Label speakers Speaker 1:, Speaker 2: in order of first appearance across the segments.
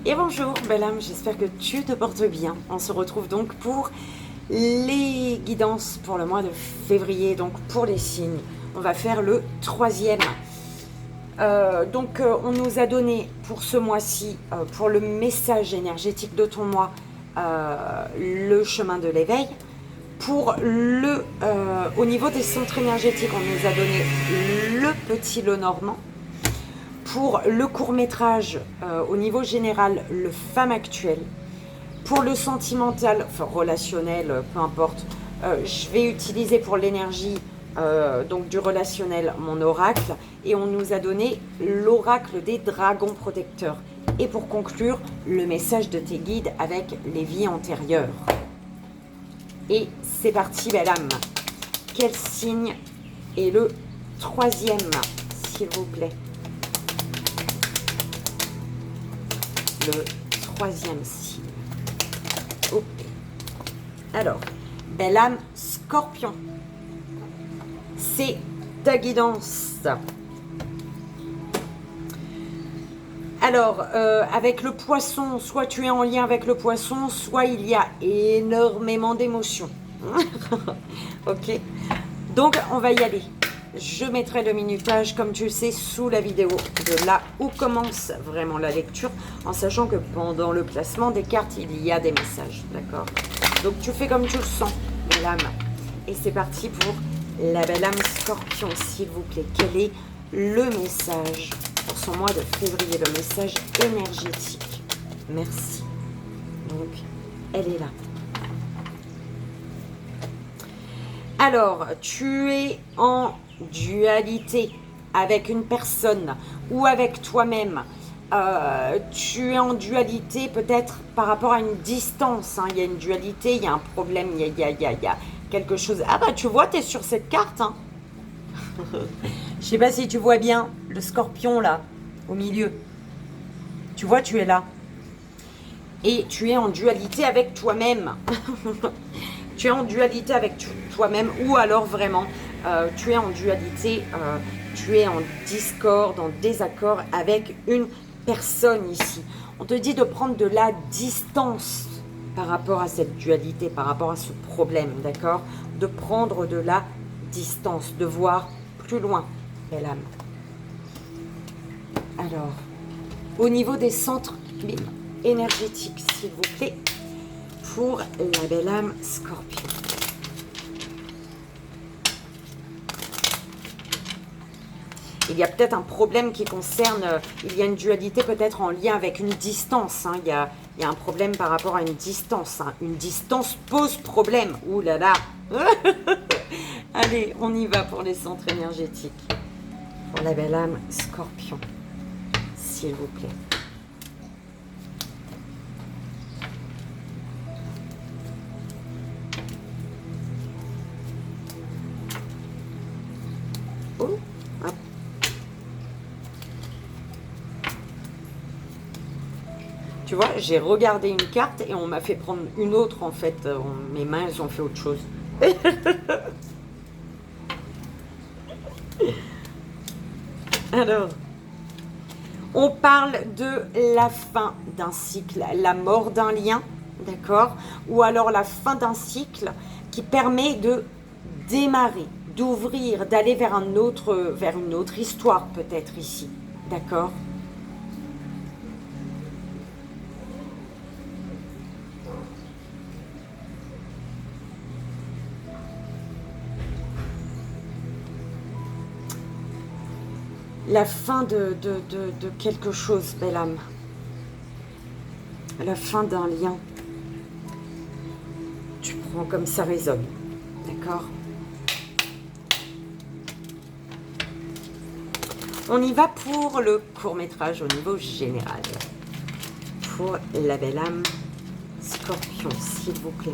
Speaker 1: Et bonjour belle âme, j'espère que tu te portes bien. On se retrouve donc pour les guidances pour le mois de février, donc pour les signes. On va faire le troisième. On nous a donné pour ce mois-ci, pour le message énergétique de ton mois, le chemin de l'éveil. Au niveau des centres énergétiques, on nous a donné le petit lot normand. Pour le court-métrage, au niveau général, le femme actuelle. Pour le sentimental, enfin relationnel, peu importe, je vais utiliser pour l'énergie donc du relationnel mon oracle. Et on nous a donné l'oracle des dragons protecteurs. Et pour conclure, le message de tes guides avec les vies antérieures. Et c'est parti, belle âme. Quel signe est le troisième, s'il vous plaît? Le troisième signe. Ok. Alors, belle âme scorpion. C'est ta guidance. Alors, avec le poisson, soit tu es en lien avec le poisson, soit il y a énormément d'émotions. Ok. Donc, on va y aller. Je mettrai le minutage, comme tu le sais, sous la vidéo de là où commence vraiment la lecture, en sachant que pendant le placement des cartes, il y a des messages, d'accord? Donc, tu fais comme tu le sens, belle âme. Et c'est parti pour la belle âme scorpion, s'il vous plaît. Quel est le message pour son mois de février, le message énergétique? Merci. Donc, elle est là. Alors, tu es en dualité avec une personne ou avec toi-même. Tu es en dualité peut-être par rapport à une distance. Hein. Il y a une dualité, il y a un problème, il y a quelque chose. Ah bah tu vois, tu es sur cette carte. Hein. Je sais pas si tu vois bien le scorpion là, au milieu. Tu vois, tu es là. Et tu es en dualité avec toi-même. Tu es en dualité avec toi-même ou alors vraiment tu es en dualité, tu es en discorde, en désaccord avec une personne ici. On te dit de prendre de la distance par rapport à cette dualité, par rapport à ce problème, d'accord? De prendre de la distance, de voir plus loin, belle âme. Alors, au niveau des centres énergétiques, s'il vous plaît, pour la belle âme scorpion. Il y a peut-être un problème qui concerne, il y a une dualité peut-être en lien avec une distance. Hein. Il y a un problème par rapport à une distance. Hein. Une distance pose problème. Ouh là là. Allez, on y va pour les centres énergétiques. Pour la belle âme scorpion, s'il vous plaît. Oh, hop. Tu vois, j'ai regardé une carte et on m'a fait prendre une autre en fait. Mes mains, elles ont fait autre chose. Alors, on parle de la fin d'un cycle, la mort d'un lien, d'accord? Ou alors la fin d'un cycle qui permet de démarrer, d'ouvrir, d'aller vers une autre histoire peut-être ici, d'accord? La fin de quelque chose, belle âme. La fin d'un lien. Tu prends comme ça résonne. D'accord? On y va pour le court-métrage au niveau général. Pour la belle âme scorpion, s'il vous plaît.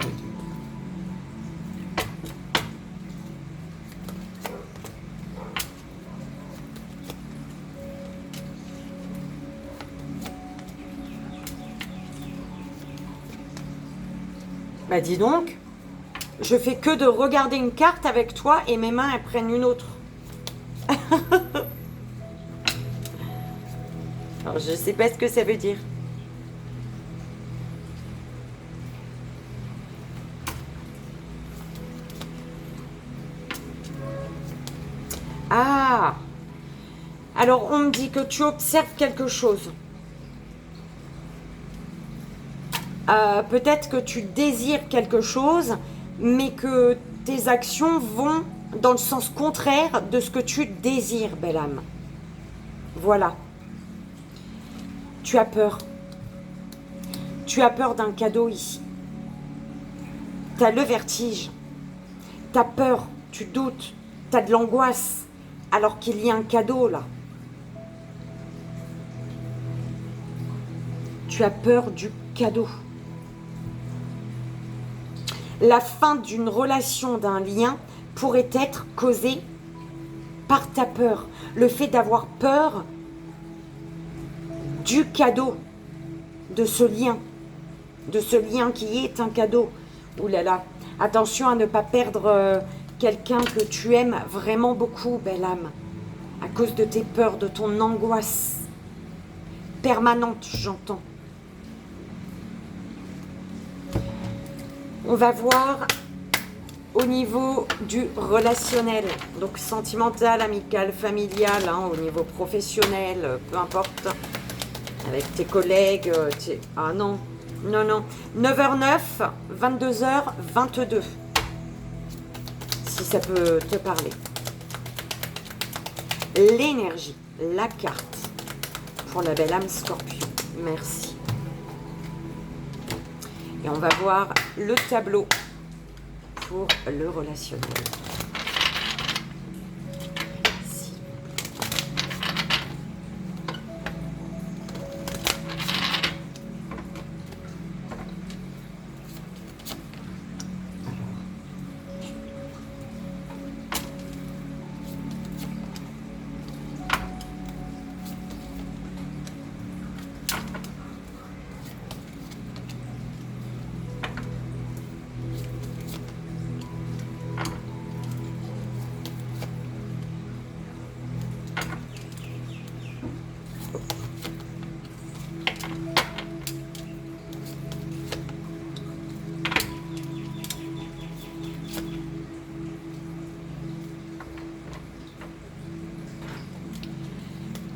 Speaker 1: Bah dis donc, je fais que de regarder une carte avec toi et mes mains elles prennent une autre. Alors je sais pas ce que ça veut dire. Alors, on me dit que tu observes quelque chose. Peut-être que tu désires quelque chose, mais que tes actions vont dans le sens contraire de ce que tu désires, belle âme. Voilà. Tu as peur. Tu as peur d'un cadeau ici. Tu as le vertige. Tu as peur, tu doutes, tu as de l'angoisse, alors qu'il y a un cadeau là. Tu as peur du cadeau. La fin d'une relation, d'un lien, pourrait être causée par ta peur. Le fait d'avoir peur du cadeau, de ce lien qui est un cadeau. Ouh là là, attention à ne pas perdre quelqu'un que tu aimes vraiment beaucoup, belle âme, à cause de tes peurs, de ton angoisse permanente, j'entends. On va voir au niveau du relationnel, donc sentimental, amical, familial, hein, au niveau professionnel, peu importe, avec tes collègues, ah non, non, non, 9h09, 22h22, si ça peut te parler. L'énergie, la carte, pour la belle âme Scorpion, merci. Et on va voir le tableau pour le relationnel. Ici.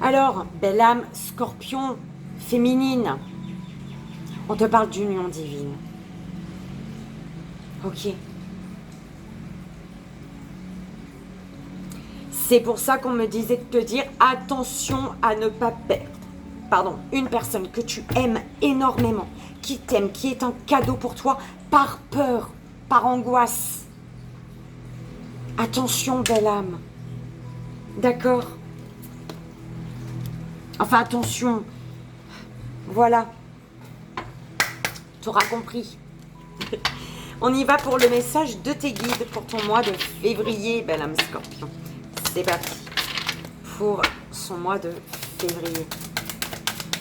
Speaker 1: Alors, belle âme Scorpion féminine, on te parle d'union divine. Ok. C'est pour ça qu'on me disait de te dire attention à ne pas perdre, pardon, une personne que tu aimes énormément, qui t'aime, qui est un cadeau pour toi, par peur, par angoisse. Attention, belle âme. D'accord ? Enfin, attention. Voilà. Tu auras compris. On y va pour le message de tes guides pour ton mois de février, belle âme Scorpion. C'est parti. Pour son mois de février.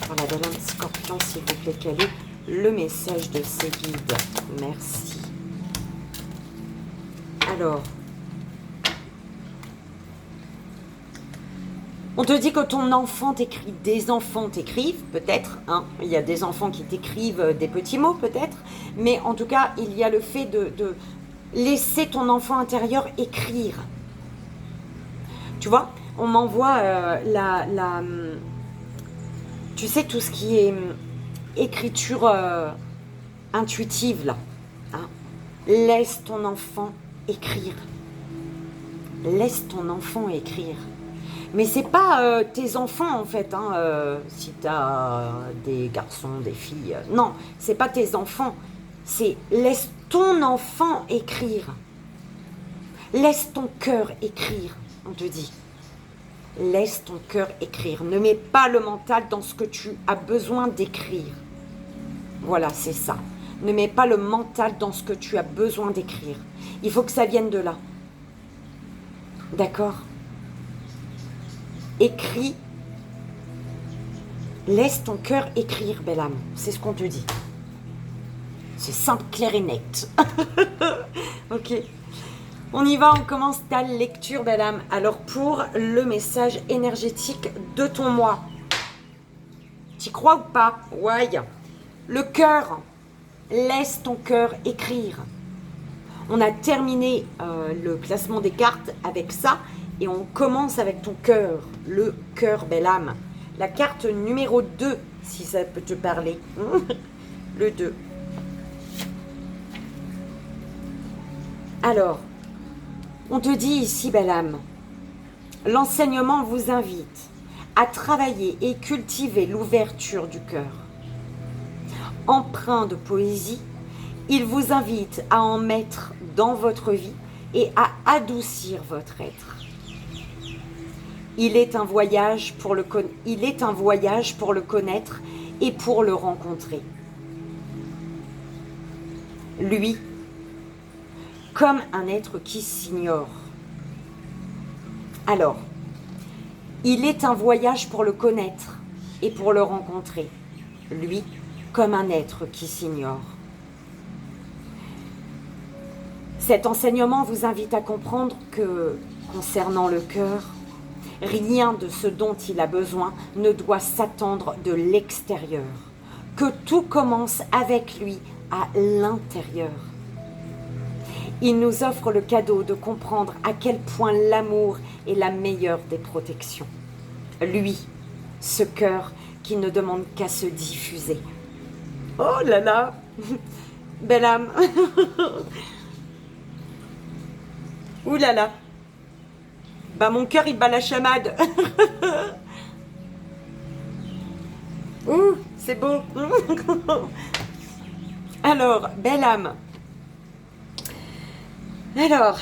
Speaker 1: Pour la belle âme Scorpion, s'il vous plaît, quel est le message de ses guides? Merci. Alors, on te dit que ton enfant t'écrit, des enfants t'écrivent, peut-être, hein, il y a des enfants qui t'écrivent des petits mots, peut-être, mais en tout cas, il y a le fait de laisser ton enfant intérieur écrire. Tu vois, on m'envoie tu sais, tout ce qui est écriture intuitive, là. Hein. Laisse ton enfant écrire. Laisse ton enfant écrire. Mais c'est pas tes enfants en fait, hein, si tu as des garçons, des filles. Non, c'est pas tes enfants. C'est laisse ton enfant écrire. Laisse ton cœur écrire, on te dit. Laisse ton cœur écrire. Ne mets pas le mental dans ce que tu as besoin d'écrire. Voilà, c'est ça. Ne mets pas le mental dans ce que tu as besoin d'écrire. Il faut que ça vienne de là. D'accord ? Écris, laisse ton cœur écrire, belle âme. C'est ce qu'on te dit. C'est simple, clair et net. Ok. On y va, on commence ta lecture, belle âme. Alors, pour le message énergétique de ton mois. T'y crois ou pas? Ouais. Le cœur. Laisse ton cœur écrire. On a terminé le classement des cartes avec ça. Et on commence avec ton cœur, le cœur, belle âme. La carte numéro 2, si ça peut te parler. Le 2. Alors, on te dit ici, belle âme, l'enseignement vous invite à travailler et cultiver l'ouverture du cœur. Empreint de poésie, il vous invite à en mettre dans votre vie et à adoucir votre être. Il est un voyage pour le connaître et pour le rencontrer. Lui, comme un être qui s'ignore. Alors, il est un voyage pour le connaître et pour le rencontrer. Lui, comme un être qui s'ignore. Cet enseignement vous invite à comprendre que, concernant le cœur, rien de ce dont il a besoin ne doit s'attendre de l'extérieur, que tout commence avec lui à l'intérieur. Il nous offre le cadeau de comprendre à quel point l'amour est la meilleure des protections. Lui, ce cœur qui ne demande qu'à se diffuser. Oh là là, belle âme. Ouh là là. Bah mon cœur il bat la chamade. Ouh, c'est beau. Alors, belle âme. Alors,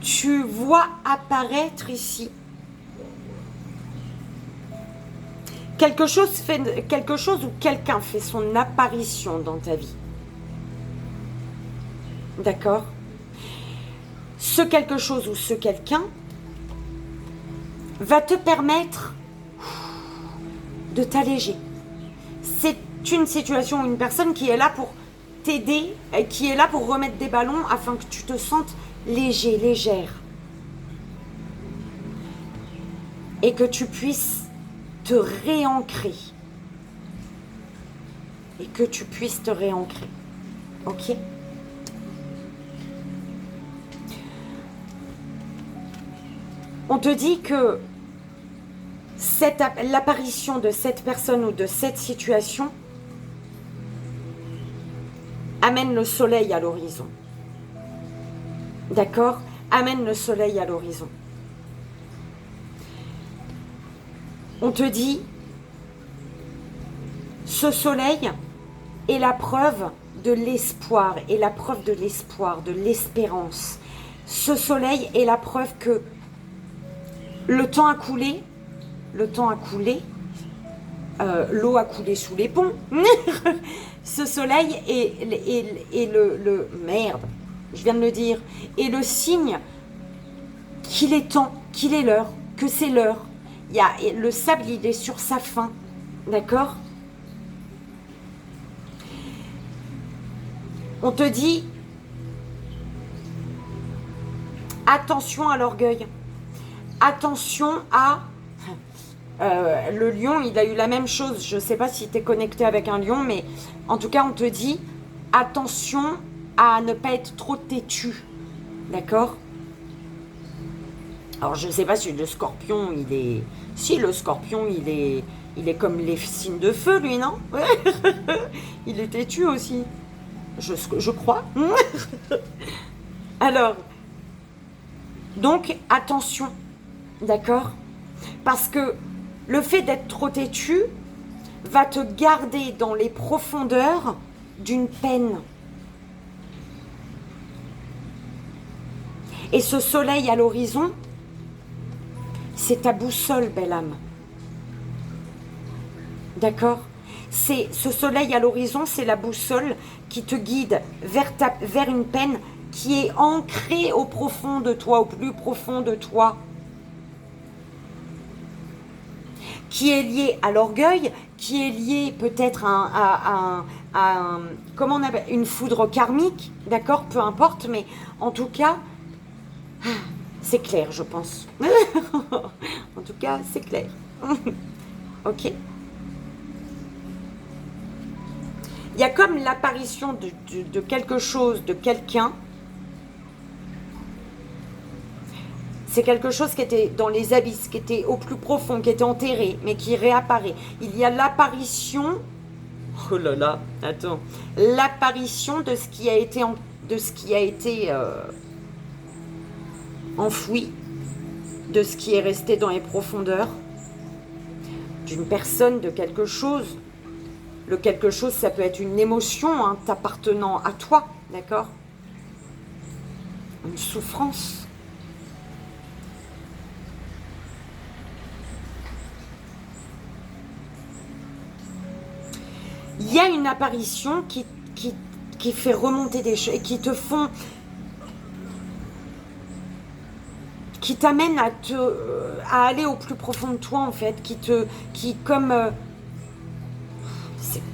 Speaker 1: tu vois apparaître ici quelque chose ou quelqu'un fait son apparition dans ta vie. D'accord? Ce quelque chose ou ce quelqu'un va te permettre de t'alléger. C'est une situation ou une personne qui est là pour t'aider, qui est là pour remettre des ballons afin que tu te sentes léger, légère. Et que tu puisses te réancrer. Et que tu puisses te réancrer. Ok? On te dit que l'apparition de cette personne ou de cette situation amène le soleil à l'horizon. D'accord? Amène le soleil à l'horizon. On te dit, ce soleil est la preuve de l'espoir, est la preuve de l'espoir, de l'espérance. Ce soleil est la preuve que le temps a coulé, l'eau a coulé sous les ponts. Ce soleil est le merde, je viens de le dire, est le signe qu'il est temps, qu'il est l'heure, que c'est l'heure. Le sable, il est sur sa fin, d'accord? On te dit, attention à l'orgueil. Attention à... le lion, il a eu la même chose. Je ne sais pas si tu es connecté avec un lion, mais en tout cas, on te dit attention à ne pas être trop têtu. D'accord? Alors, je ne sais pas si le scorpion, il est... Si, le scorpion, il est comme les signes de feu, lui, non? Il est têtu aussi. Je crois. Alors, donc, attention. D'accord? Parce que le fait d'être trop têtu va te garder dans les profondeurs d'une peine. Et ce soleil à l'horizon, c'est ta boussole, belle âme. D'accord? Ce soleil à l'horizon, c'est la boussole qui te guide vers une peine qui est ancrée au profond de toi, au plus profond de toi. Qui est lié à l'orgueil, qui est lié peut-être à comment on appelle, une foudre karmique, d'accord, peu importe, mais en tout cas, c'est clair, je pense. En tout cas, c'est clair. Ok. Il Il y a comme l'apparition de quelque chose, de quelqu'un. C'est quelque chose qui était dans les abysses, qui était au plus profond, qui était enterré, mais qui réapparaît. Il y a l'apparition... Oh là là, attends. L'apparition de ce qui a été, enfoui, de ce qui est resté dans les profondeurs, d'une personne, de quelque chose. Le quelque chose, ça peut être une émotion, hein, t'appartenant à toi, d'accord? Une souffrance. Il y a une apparition qui fait remonter des choses et qui te font... qui t'amène à aller au plus profond de toi, en fait,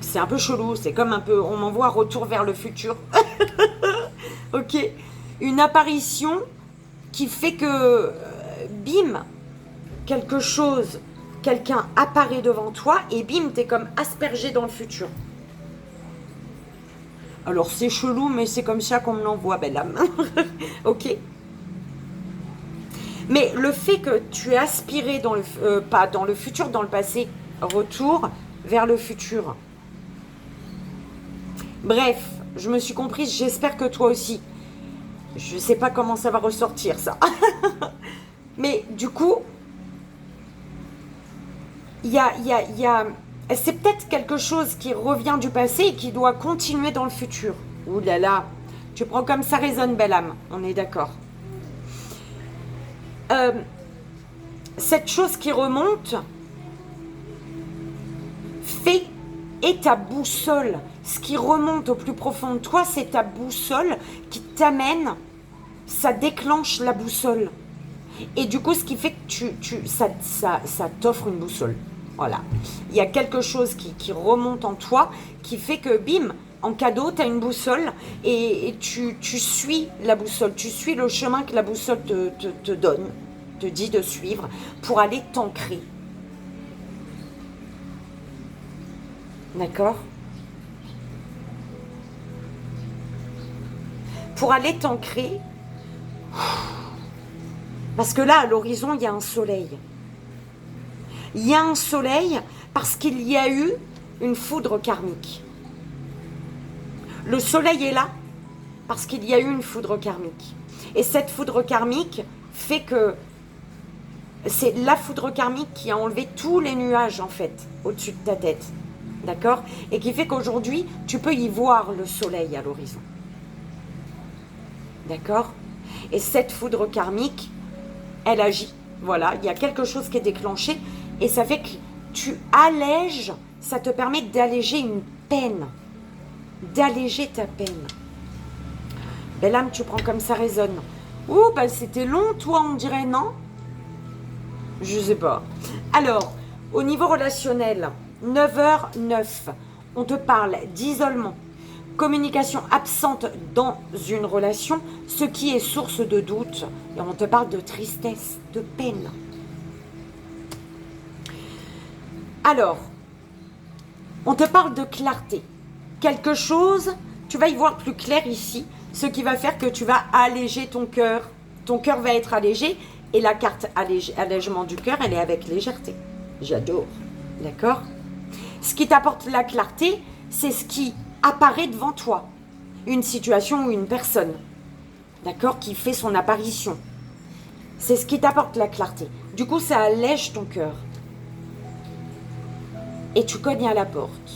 Speaker 1: c'est un peu chelou, c'est comme un peu, on m'envoie retour vers le futur. Ok, une apparition qui fait que, bim, quelque chose, quelqu'un apparaît devant toi et bim, t'es comme aspergé dans le futur. Alors c'est chelou, mais c'est comme ça qu'on me l'envoie, belle âme. Ok. Mais le fait que tu es aspiré dans pas dans le futur, dans le passé, retour vers le futur. Bref, je me suis comprise, j'espère que toi aussi. Je sais pas comment ça va ressortir, ça. Mais du coup, c'est peut-être quelque chose qui revient du passé et qui doit continuer dans le futur. Ouh là là, tu prends comme ça résonne, belle âme, on est d'accord. Cette chose qui remonte est ta boussole. Ce qui remonte au plus profond de toi, c'est ta boussole qui t'amène, ça déclenche la boussole. Et du coup, ce qui fait que ça t'offre une boussole. Voilà. Il y a quelque chose qui remonte en toi, qui fait que, bim, en cadeau, tu as une boussole et tu suis la boussole. Tu suis le chemin que la boussole te donne, te dit de suivre pour aller t'ancrer. D'accord ? Pour aller t'ancrer, parce que là, à l'horizon, il y a un soleil. Il y a un soleil parce qu'il y a eu une foudre karmique. Le soleil est là parce qu'il y a eu une foudre karmique. Et cette foudre karmique fait que c'est la foudre karmique qui a enlevé tous les nuages, en fait, au-dessus de ta tête. D'accord ? Et qui fait qu'aujourd'hui, tu peux y voir le soleil à l'horizon. D'accord ? Et cette foudre karmique, elle agit. Voilà, il y a quelque chose qui est déclenché et ça fait que tu allèges, ça te permet d'alléger une peine. D'alléger ta peine. Belle âme, tu prends comme ça résonne. Ouh, bah c'était long, toi, on dirait, non ? Je sais pas. Alors, au niveau relationnel, 9h09, on te parle d'isolement, communication absente dans une relation, ce qui est source de doute. Et on te parle de tristesse, de peine. Alors, on te parle de clarté. Quelque chose, tu vas y voir plus clair ici, ce qui va faire que tu vas alléger ton cœur. Ton cœur va être allégé et la carte allègement du cœur, elle est avec légèreté. J'adore. D'accord ? Ce qui t'apporte la clarté, c'est ce qui apparaît devant toi. Une situation ou une personne. D'accord ? Qui fait son apparition. C'est ce qui t'apporte la clarté. Du coup, ça allège ton cœur. Et tu cognes à la porte.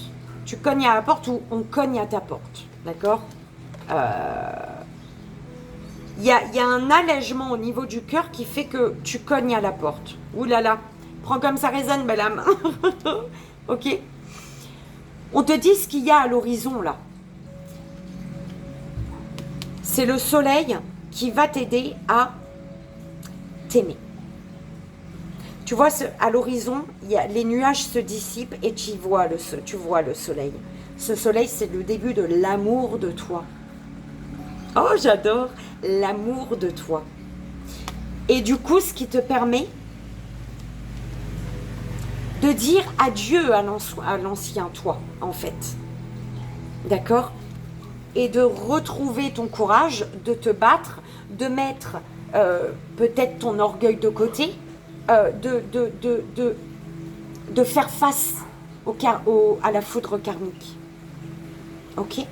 Speaker 1: Tu cognes à la porte ou on cogne à ta porte. D'accord ? Il y a un allègement au niveau du cœur qui fait que tu cognes à la porte. Ouh là là. Prends comme ça résonne, belle âme. Ok ? On te dit ce qu'il y a à l'horizon, là. C'est le soleil qui va t'aider à t'aimer. Tu vois, à l'horizon, les nuages se dissipent et tu vois le soleil. Ce soleil, c'est le début de l'amour de toi. Oh, j'adore l'amour de toi. Et du coup, ce qui te permet de dire adieu à l'ancien toi, en fait. d'accord? Et de retrouver ton courage, de te battre, de mettre peut-être ton orgueil de côté, de faire face à la foudre karmique. Ok?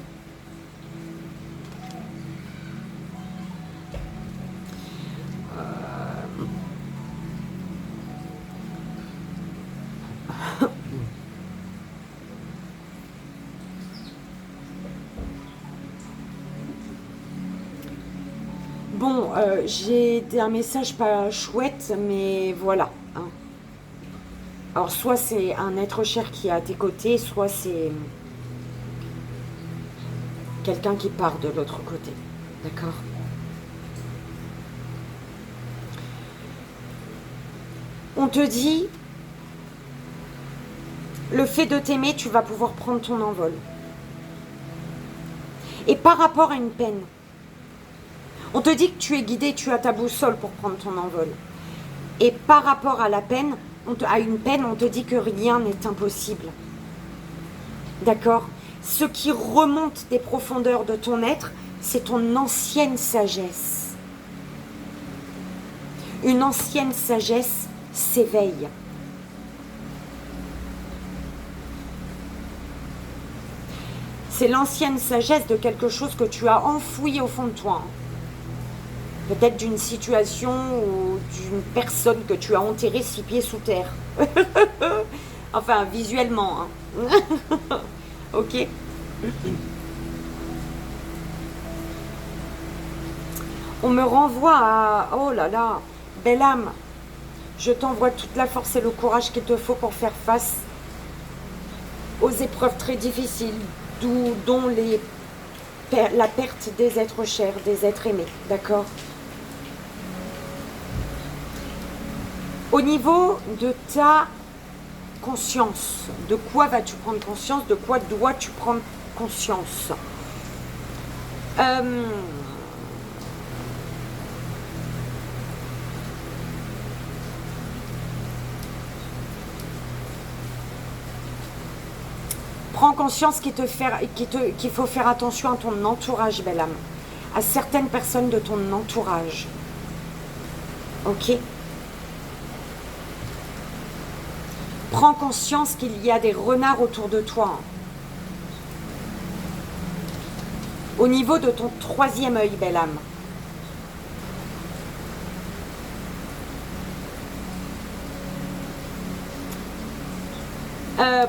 Speaker 1: Bon, j'ai un message pas chouette, mais voilà. Hein. Alors, soit c'est un être cher qui est à tes côtés, soit c'est quelqu'un qui part de l'autre côté. D'accord? On te dit, le fait de t'aimer, tu vas pouvoir prendre ton envol. Et par rapport à une peine, on te dit que tu es guidé, tu as ta boussole pour prendre ton envol. Et par rapport à la peine, à une peine, on te dit que rien n'est impossible. D'accord? Ce qui remonte des profondeurs de ton être, c'est ton ancienne sagesse. Une ancienne sagesse s'éveille. C'est l'ancienne sagesse de quelque chose que tu as enfoui au fond de toi. Peut-être d'une situation ou d'une personne que tu as enterrée 6 pieds sous terre. Enfin, visuellement. Hein. Ok. On me renvoie à... Oh là là, belle âme. Je t'envoie toute la force et le courage qu'il te faut pour faire face aux épreuves très difficiles, dont la perte des êtres chers, des êtres aimés. D'accord? Au niveau de ta conscience, de quoi vas-tu prendre conscience? De quoi dois-tu prendre conscience? Prends conscience qu'il faut faire attention à ton entourage, belle âme. À certaines personnes de ton entourage. Ok? Prends conscience qu'il y a des renards autour de toi. Au niveau de ton 3e œil, belle âme.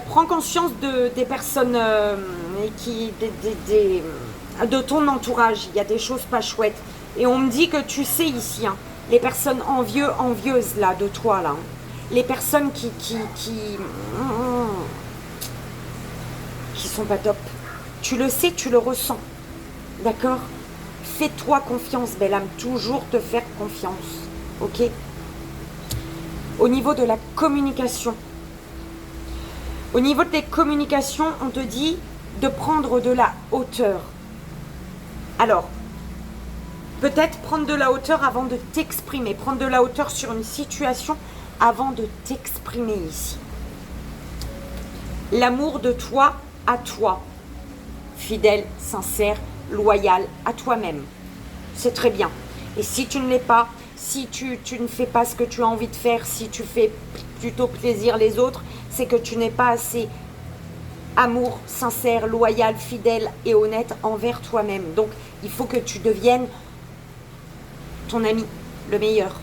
Speaker 1: Prends conscience des personnes de ton entourage. Il y a des choses pas chouettes. Et on me dit que tu sais ici, hein, les personnes envieuses là, de toi là. Les personnes qui sont pas top. Tu le sais, tu le ressens. D'accord? Fais-toi confiance, belle âme. Toujours te faire confiance. Ok? Au niveau de la communication. Au niveau des communications, on te dit de prendre de la hauteur. Alors, peut-être prendre de la hauteur avant de t'exprimer. Prendre de la hauteur sur une situation avant de t'exprimer ici. L'amour de toi à toi. Fidèle, sincère, loyal à toi-même. C'est très bien. Et si tu ne l'es pas, si tu ne fais pas ce que tu as envie de faire, si tu fais plutôt plaisir les autres, c'est que tu n'es pas assez amour, sincère, loyal, fidèle et honnête envers toi-même. Donc, il faut que tu deviennes ton ami, le meilleur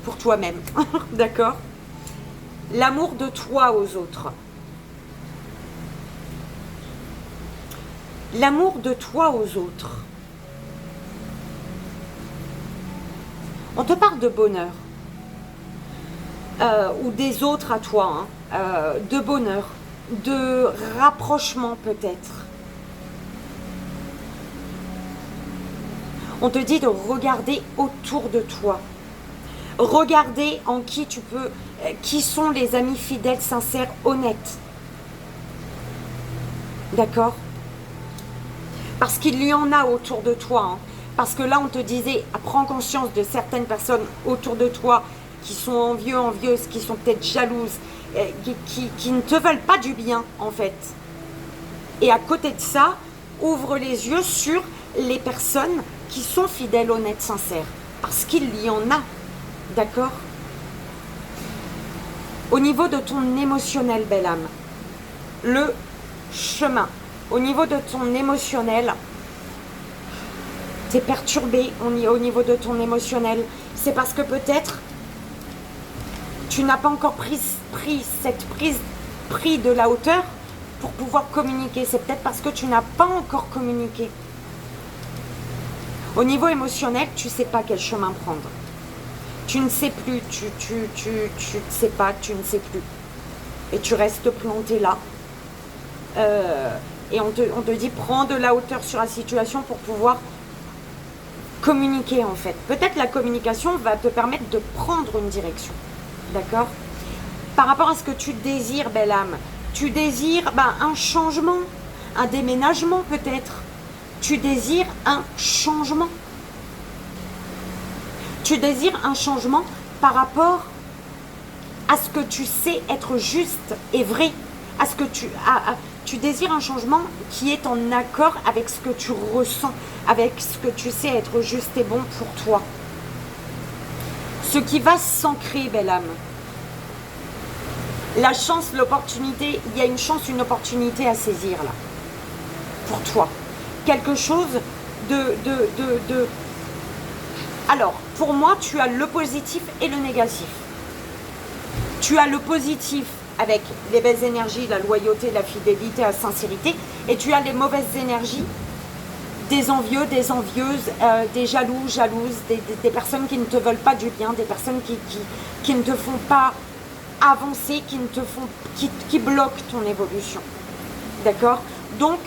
Speaker 1: pour toi-même. D'accord? L'amour de toi aux autres. L'amour de toi aux autres. On te parle de bonheur. Ou des autres à toi. Hein, de bonheur. De rapprochement peut-être. On te dit de regarder autour de toi. Regarder en qui sont les amis fidèles, sincères, honnêtes. D'accord? Parce qu'il y en a autour de toi. Hein. Parce que là, on te disait, prends conscience de certaines personnes autour de toi qui sont envieuses, qui sont peut-être jalouses, qui ne te veulent pas du bien, en fait. Et à côté de ça, ouvre les yeux sur les personnes qui sont fidèles, honnêtes, sincères. Parce qu'il y en a, d'accord? Au niveau de ton émotionnel, belle âme, le chemin, au niveau de ton émotionnel, t'es perturbé au niveau de ton émotionnel. C'est parce que peut-être tu n'as pas encore pris de la hauteur pour pouvoir communiquer. C'est peut-être parce que tu n'as pas encore communiqué. Au niveau émotionnel, tu ne sais pas quel chemin prendre. Tu ne sais plus, tu ne sais pas, tu ne sais plus. Et tu restes planté là. Et on te dit, prends de la hauteur sur la situation pour pouvoir communiquer en fait. Peut-être la communication va te permettre de prendre une direction. D'accord? Par rapport à ce que tu désires, belle âme, tu désires un changement, un déménagement peut-être. Tu désires un changement. Tu désires un changement par rapport à ce que tu sais être juste et vrai. À ce que tu désires un changement qui est en accord avec ce que tu ressens, avec ce que tu sais être juste et bon pour toi. Ce qui va s'ancrer, belle âme. La chance, l'opportunité, il y a une chance, une opportunité à saisir là. Pour toi. Quelque chose de... Alors, pour moi, tu as le positif et le négatif. Tu as le positif avec les belles énergies, la loyauté, la fidélité, la sincérité. Et tu as les mauvaises énergies, des envieux, des envieuses, des jaloux, jalouses, des personnes qui ne te veulent pas du bien, des personnes qui ne te font pas avancer, qui bloquent ton évolution. D'accord? Donc,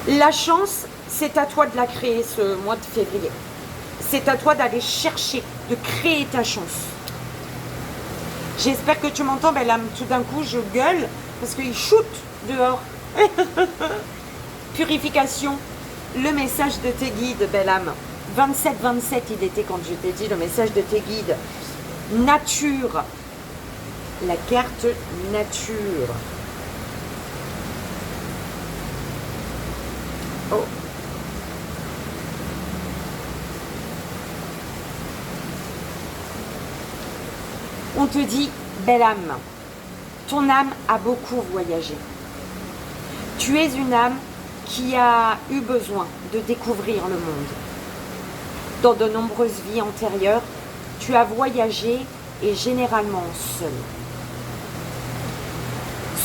Speaker 1: la chance, c'est à toi de la créer ce mois de février. C'est à toi d'aller chercher, de créer ta chance. J'espère que tu m'entends, belle âme. Tout d'un coup, je gueule parce qu'il shoot dehors. Purification, le message de tes guides, belle âme. 27-27, il était quand je t'ai dit le message de tes guides. Nature. La carte nature. Oh. On te dit, belle âme, ton âme a beaucoup voyagé. Tu es une âme qui a eu besoin de découvrir le monde. Dans de nombreuses vies antérieures, tu as voyagé et généralement seul.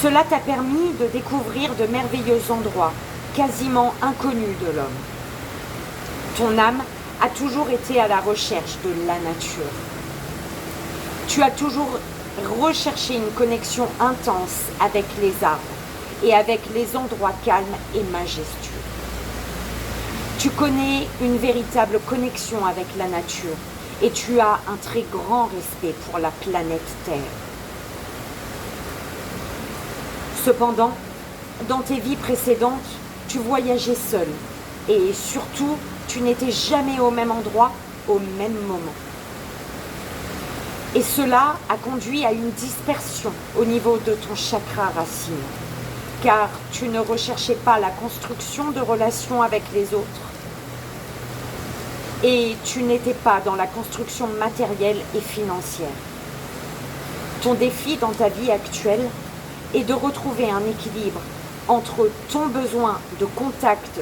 Speaker 1: Cela t'a permis de découvrir de merveilleux endroits, quasiment inconnus de l'homme. Ton âme a toujours été à la recherche de la nature. Tu as toujours recherché une connexion intense avec les arbres et avec les endroits calmes et majestueux. Tu connais une véritable connexion avec la nature et tu as un très grand respect pour la planète Terre. Cependant, dans tes vies précédentes, tu voyageais seul et surtout, tu n'étais jamais au même endroit au même moment. Et cela a conduit à une dispersion au niveau de ton chakra racine, car tu ne recherchais pas la construction de relations avec les autres et tu n'étais pas dans la construction matérielle et financière. Ton défi dans ta vie actuelle est de retrouver un équilibre entre ton besoin de contact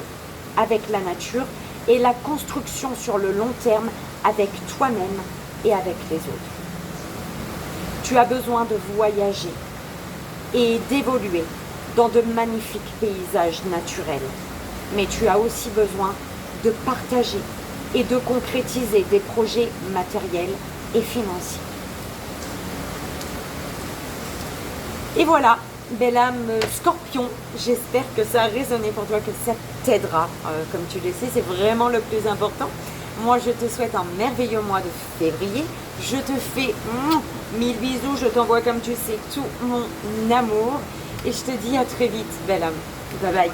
Speaker 1: avec la nature et la construction sur le long terme avec toi-même et avec les autres. Tu as besoin de voyager et d'évoluer dans de magnifiques paysages naturels. Mais tu as aussi besoin de partager et de concrétiser des projets matériels et financiers. Et voilà, belle âme Scorpion, j'espère que ça a résonné pour toi, que ça t'aidera. Comme tu le sais, c'est vraiment le plus important. Moi, je te souhaite un merveilleux mois de février. Je te fais 1000 bisous. Je t'envoie, comme tu sais, tout mon amour. Et je te dis à très vite, belle âme. Bye bye.